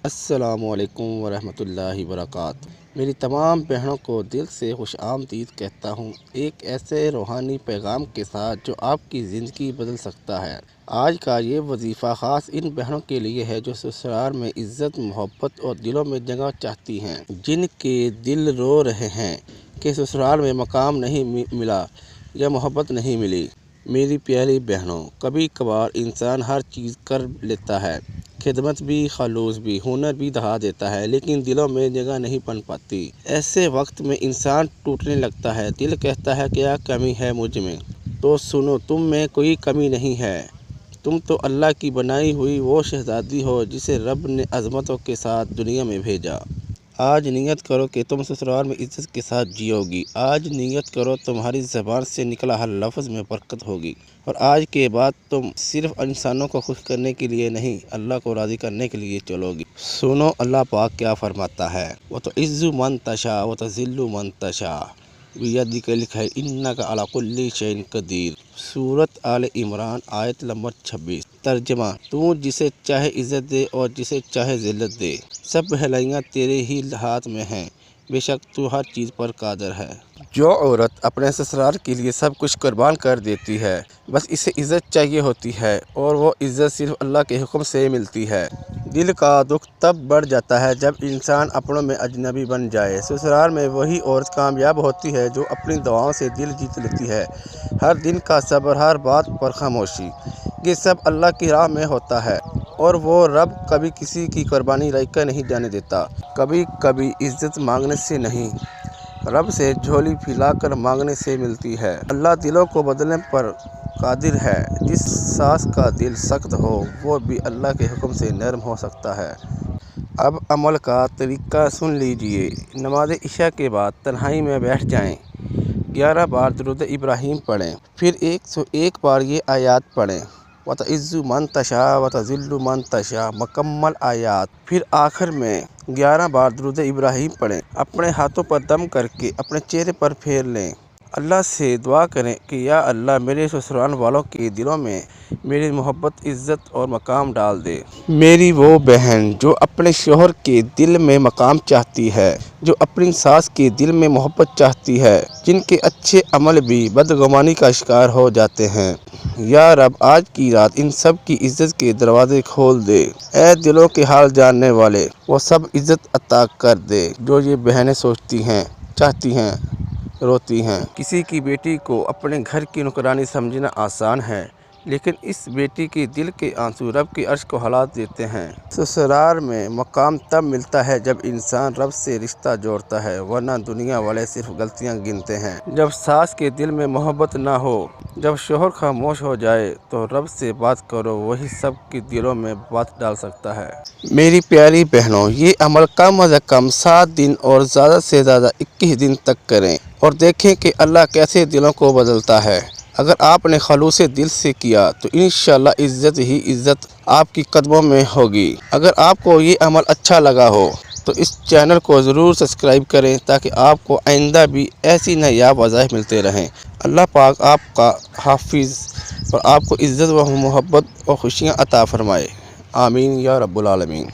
السلام علیکم ورحمۃ اللہ وبرکاتہ۔ میری تمام بہنوں کو دل سے خوش آمدید کہتا ہوں، ایک ایسے روحانی پیغام کے ساتھ جو آپ کی زندگی بدل سکتا ہے۔ آج کا یہ وظیفہ خاص ان بہنوں کے لیے ہے جو سسرال میں عزت، محبت اور دلوں میں جگہ چاہتی ہیں، جن کے دل رو رہے ہیں کہ سسرال میں مقام نہیں ملا یا محبت نہیں ملی۔ میری پیاری بہنوں، کبھی کبھار انسان ہر چیز کر لیتا ہے، خدمت بھی، خلوص بھی، ہنر بھی دکھا دیتا ہے، لیکن دلوں میں جگہ نہیں بن پاتی۔ ایسے وقت میں انسان ٹوٹنے لگتا ہے، دل کہتا ہے کیا کمی ہے مجھ میں؟ تو سنو، تم میں کوئی کمی نہیں ہے، تم تو اللہ کی بنائی ہوئی وہ شہزادی ہو جسے رب نے عظمتوں کے ساتھ دنیا میں بھیجا۔ آج نیت کرو کہ تم سسرال میں عزت کے ساتھ جیو گی۔ آج نیت کرو تمہاری زبان سے نکلا ہر لفظ میں برکت ہوگی، اور آج کے بعد تم صرف انسانوں کو خوش کرنے کے لیے نہیں، اللہ کو راضی کرنے کے لیے چلو گی۔ سنو اللہ پاک کیا فرماتا ہے، وَتُعِزُّ مَن تَشَاءُ وَتُذِلُّ مَن تَشَاءُ بِيَدِكَ الْخَيْرُ إِنَّكَ عَلَىٰ كُلِّ شَيْءٍ قَدِيرٌ۔ سورۃ آل عمران آیت نمبر 26۔ ترجمہ: تو جسے چاہے عزت دے اور جسے چاہے ذلت دے، سب بھلائیاں تیرے ہی ہاتھ میں ہیں، بے شک تو ہر چیز پر قادر ہے۔ جو عورت اپنے سسرال کے لیے سب کچھ قربان کر دیتی ہے، بس اسے عزت چاہیے ہوتی ہے، اور وہ عزت صرف اللہ کے حکم سے ملتی ہے۔ دل کا دکھ تب بڑھ جاتا ہے جب انسان اپنوں میں اجنبی بن جائے۔ سسرال میں وہی عورت کامیاب ہوتی ہے جو اپنی دعاؤں سے دل جیت لیتی ہے، ہر دن کا صبر، ہر بات پر خاموشی، یہ سب اللہ کی راہ میں ہوتا ہے، اور وہ رب کبھی کسی کی قربانی رائقہ نہیں جانے دیتا۔ کبھی کبھی عزت مانگنے سے نہیں، رب سے جھولی پھیلا کر مانگنے سے ملتی ہے۔ اللہ دلوں کو بدلنے پر قادر ہے، جس ساس کا دل سخت ہو وہ بھی اللہ کے حکم سے نرم ہو سکتا ہے۔ اب عمل کا طریقہ سن لیجئے۔ نماز عشاء کے بعد تنہائی میں بیٹھ جائیں، 11 بار درود ابراہیم پڑھیں، پھر 101 بار یہ آیات پڑھیں، وَتُعِزُّ مَن تَشَاءُ وَتُذِلُّ مَن تَشَاءُ، مکمل آیات۔ پھر آخر میں 11 بار درود ابراہیم پڑھیں، اپنے ہاتھوں پر دم کر کے اپنے چہرے پر پھیر لیں۔ اللہ سے دعا کریں کہ یا اللہ میرے سسرال والوں کے دلوں میں میری محبت، عزت اور مقام ڈال دے۔ میری وہ بہن جو اپنے شوہر کے دل میں مقام چاہتی ہے، جو اپنی ساس کے دل میں محبت چاہتی ہے، جن کے اچھے عمل بھی بدگمانی کا شکار ہو جاتے ہیں، یا رب آج کی رات ان سب کی عزت کے دروازے کھول دے۔ اے دلوں کے حال جاننے والے، وہ سب عزت عطا کر دے جو یہ بہنیں سوچتی ہیں، چاہتی ہیں، روتی ہیں۔ کسی کی بیٹی کو اپنے گھر کی نوکرانی سمجھنا آسان ہے، لیکن اس بیٹی کے دل کے آنسو رب کے عرش کو ہلا دیتے ہیں۔ سسرال میں مقام تب ملتا ہے جب انسان رب سے رشتہ جوڑتا ہے، ورنہ دنیا والے صرف غلطیاں گنتے ہیں۔ جب ساس کے دل میں محبت نہ ہو، جب شوہر خاموش ہو جائے، تو رب سے بات کرو، وہی سب کے دلوں میں بات ڈال سکتا ہے۔ میری پیاری بہنوں، یہ عمل کم از کم 7 دن اور زیادہ سے زیادہ 21 دن تک کریں، اور دیکھیں کہ اللہ کیسے دلوں کو بدلتا ہے۔ اگر آپ نے خلوص دل سے کیا تو انشاءاللہ عزت ہی عزت آپ کی قدموں میں ہوگی۔ اگر آپ کو یہ عمل اچھا لگا ہو تو اس چینل کو ضرور سبسکرائب کریں تاکہ آپ کو آئندہ بھی ایسی نایاب وظائف ملتے رہیں۔ اللہ پاک آپ کا حافظ اور آپ کو عزت و محبت اور خوشیاں عطا فرمائے۔ آمین یا رب العالمین۔